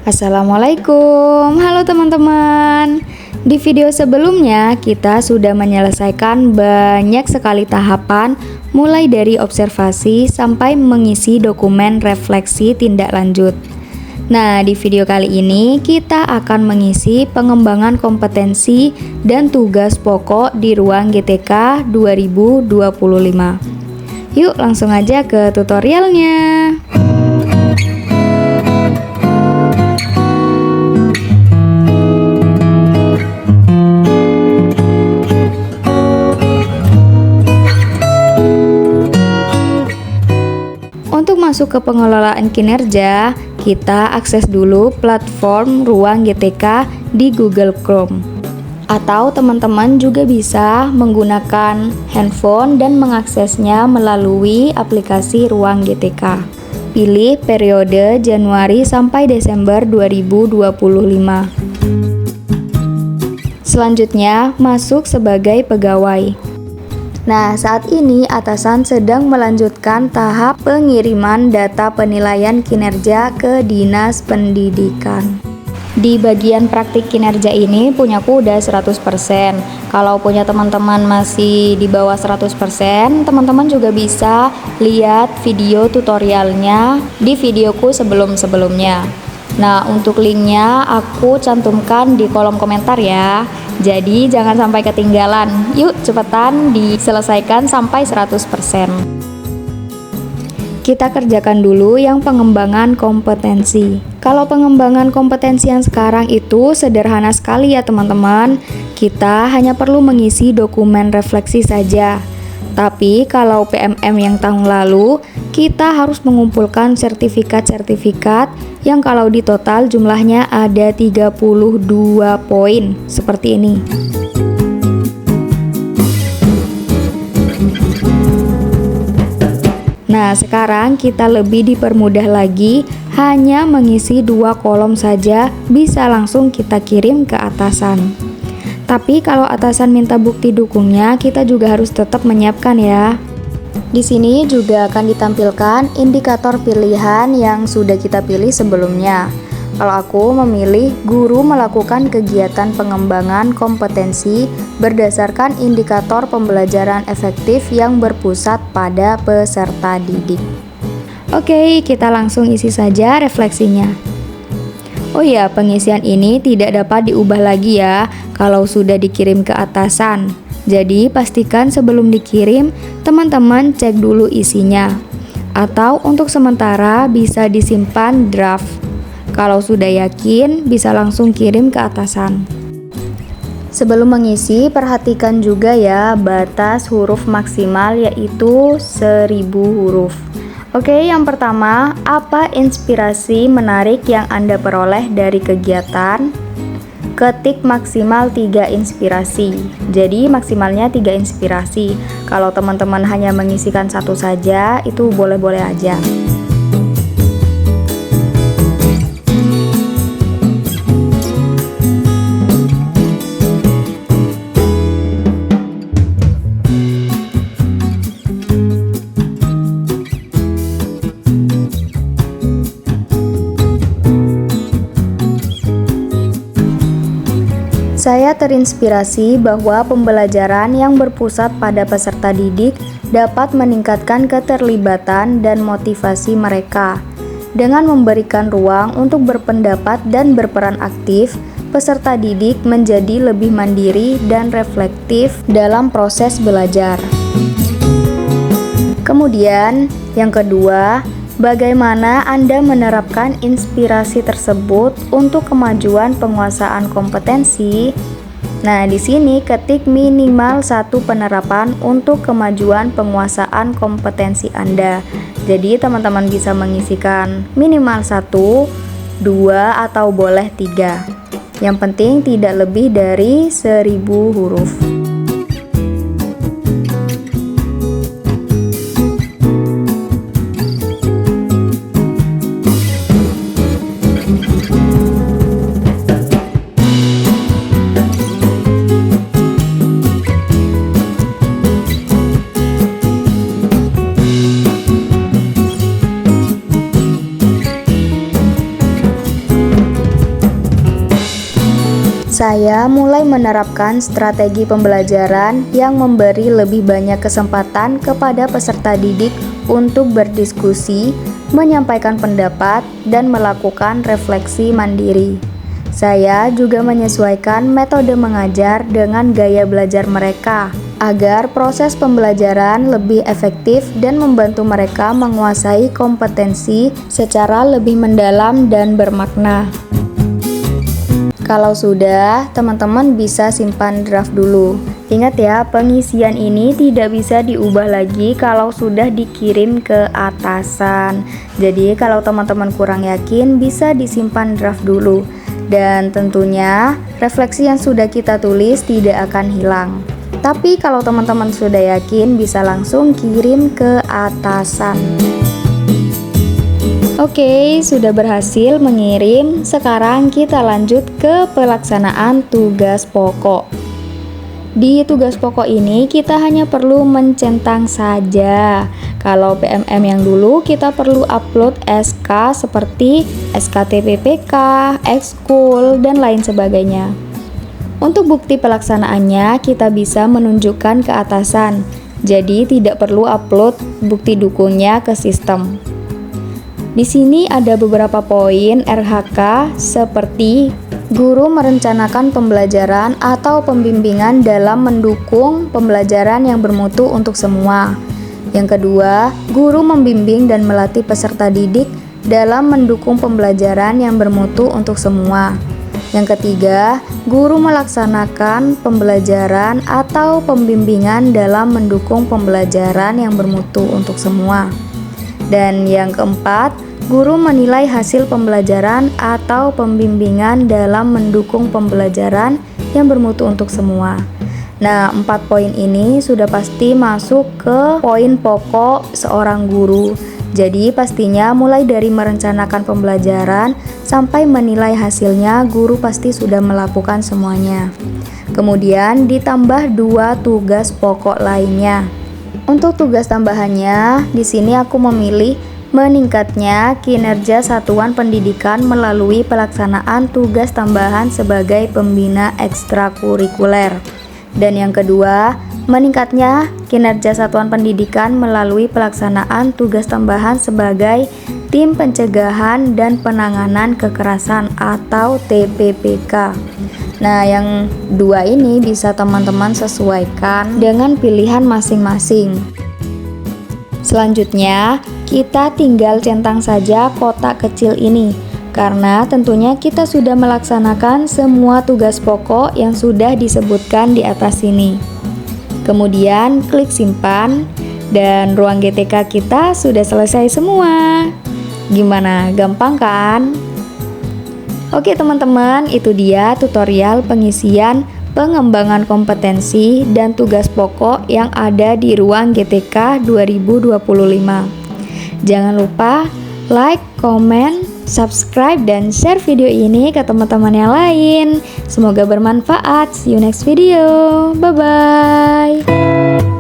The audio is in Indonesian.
Assalamualaikum, halo teman-teman. Di video sebelumnya kita sudah menyelesaikan banyak sekali tahapan, mulai dari observasi sampai mengisi dokumen refleksi tindak lanjut. Nah, di video kali ini kita akan mengisi pengembangan kompetensi dan tugas pokok di ruang GTK 2025. Yuk langsung aja ke tutorialnya. Untuk masuk ke pengelolaan kinerja, kita akses dulu platform Ruang GTK di Google Chrome. Atau teman-teman juga bisa menggunakan handphone dan mengaksesnya melalui aplikasi Ruang GTK. Pilih periode Januari sampai Desember 2025. Selanjutnya, masuk sebagai pegawai. Nah, saat ini atasan sedang melanjutkan tahap pengiriman data penilaian kinerja ke Dinas Pendidikan. Di bagian praktik kinerja ini punyaku udah 100%. Kalau punya teman-teman masih di bawah 100%, teman-teman juga bisa lihat video tutorialnya di videoku sebelum-sebelumnya. Nah, untuk linknya aku cantumkan di kolom komentar ya. Jadi jangan sampai ketinggalan. Yuk cepetan diselesaikan sampai 100%. Kita kerjakan dulu yang pengembangan kompetensi. Kalau pengembangan kompetensi yang sekarang itu sederhana sekali ya teman-teman. Kita hanya perlu mengisi dokumen refleksi saja. Tapi kalau PMM yang tahun lalu, kita harus mengumpulkan sertifikat-sertifikat yang kalau di total jumlahnya ada 32 poin, seperti ini. Nah, sekarang kita lebih dipermudah lagi, hanya mengisi 2 kolom saja bisa langsung kita kirim ke atasan. Tapi kalau atasan minta bukti dukungnya, kita juga harus tetap menyiapkan ya. Di sini juga akan ditampilkan indikator pilihan yang sudah kita pilih sebelumnya. Kalau aku memilih guru melakukan kegiatan pengembangan kompetensi berdasarkan indikator pembelajaran efektif yang berpusat pada peserta didik. Oke, kita langsung isi saja refleksinya. Oh iya, pengisian ini tidak dapat diubah lagi ya kalau sudah dikirim ke atasan. Jadi pastikan sebelum dikirim, teman-teman cek dulu isinya. Atau untuk sementara bisa disimpan draft. Kalau sudah yakin, bisa langsung kirim ke atasan. Sebelum mengisi, perhatikan juga ya batas huruf maksimal yaitu 1000 huruf. Oke, yang pertama, apa inspirasi menarik yang Anda peroleh dari kegiatan? Ketik maksimal 3 inspirasi. Jadi maksimalnya 3 inspirasi. Kalau teman-teman hanya mengisikan satu saja, itu boleh-boleh aja. Saya terinspirasi bahwa pembelajaran yang berpusat pada peserta didik dapat meningkatkan keterlibatan dan motivasi mereka. Dengan memberikan ruang untuk berpendapat dan berperan aktif, peserta didik menjadi lebih mandiri dan reflektif dalam proses belajar. Kemudian, yang kedua, bagaimana Anda menerapkan inspirasi tersebut untuk kemajuan penguasaan kompetensi? Nah, di sini ketik minimal 1 penerapan untuk kemajuan penguasaan kompetensi Anda. Jadi, teman-teman bisa mengisikan minimal 1, 2, atau boleh 3. Yang penting tidak lebih dari 1000 huruf. saya mulai menerapkan strategi pembelajaran yang memberi lebih banyak kesempatan kepada peserta didik untuk berdiskusi, menyampaikan pendapat, dan melakukan refleksi mandiri. Saya juga menyesuaikan metode mengajar dengan gaya belajar mereka, agar proses pembelajaran lebih efektif dan membantu mereka menguasai kompetensi secara lebih mendalam dan bermakna. Kalau sudah, teman-teman bisa simpan draft dulu. Ingat ya, pengisian ini tidak bisa diubah lagi kalau sudah dikirim ke atasan. Jadi kalau teman-teman kurang yakin, bisa disimpan draft dulu. Dan tentunya refleksi yang sudah kita tulis tidak akan hilang. Tapi kalau teman-teman sudah yakin, bisa langsung kirim ke atasan. Oke, sudah berhasil mengirim. Sekarang kita lanjut ke pelaksanaan tugas pokok. Di tugas pokok ini kita hanya perlu mencentang saja. Kalau PMM yang dulu kita perlu upload SK seperti SKTPPK, ekskul, dan lain sebagainya. Untuk bukti pelaksanaannya kita bisa menunjukkan ke atasan. Jadi tidak perlu upload bukti dukungnya ke sistem. Di sini ada beberapa poin RHK seperti guru merencanakan pembelajaran atau pembimbingan dalam mendukung pembelajaran yang bermutu untuk semua. Yang kedua, guru membimbing dan melatih peserta didik dalam mendukung pembelajaran yang bermutu untuk semua. Yang ketiga, guru melaksanakan pembelajaran atau pembimbingan dalam mendukung pembelajaran yang bermutu untuk semua. Dan yang keempat, guru menilai hasil pembelajaran atau pembimbingan dalam mendukung pembelajaran yang bermutu untuk semua. Nah, 4 poin ini sudah pasti masuk ke poin pokok seorang guru. Jadi pastinya mulai dari merencanakan pembelajaran sampai menilai hasilnya, guru pasti sudah melakukan semuanya. Kemudian ditambah 2 tugas pokok lainnya. Untuk tugas tambahannya, di sini aku memilih meningkatnya kinerja satuan pendidikan melalui pelaksanaan tugas tambahan sebagai pembina ekstrakurikuler. Dan yang kedua, meningkatnya kinerja satuan pendidikan melalui pelaksanaan tugas tambahan sebagai tim pencegahan dan penanganan kekerasan atau TPPK. Nah, yang dua ini bisa teman-teman sesuaikan dengan pilihan masing-masing. Selanjutnya, kita tinggal centang saja kotak kecil ini, karena tentunya kita sudah melaksanakan semua tugas pokok yang sudah disebutkan di atas sini. Kemudian klik simpan, dan ruang GTK kita sudah selesai semua. Gimana? Gampang kan? Oke teman-teman, itu dia tutorial pengisian pengembangan kompetensi dan tugas pokok yang ada di ruang GTK 2025. Jangan lupa like, comment, subscribe, dan share video ini ke teman-teman yang lain. Semoga bermanfaat. See you next video. Bye-bye.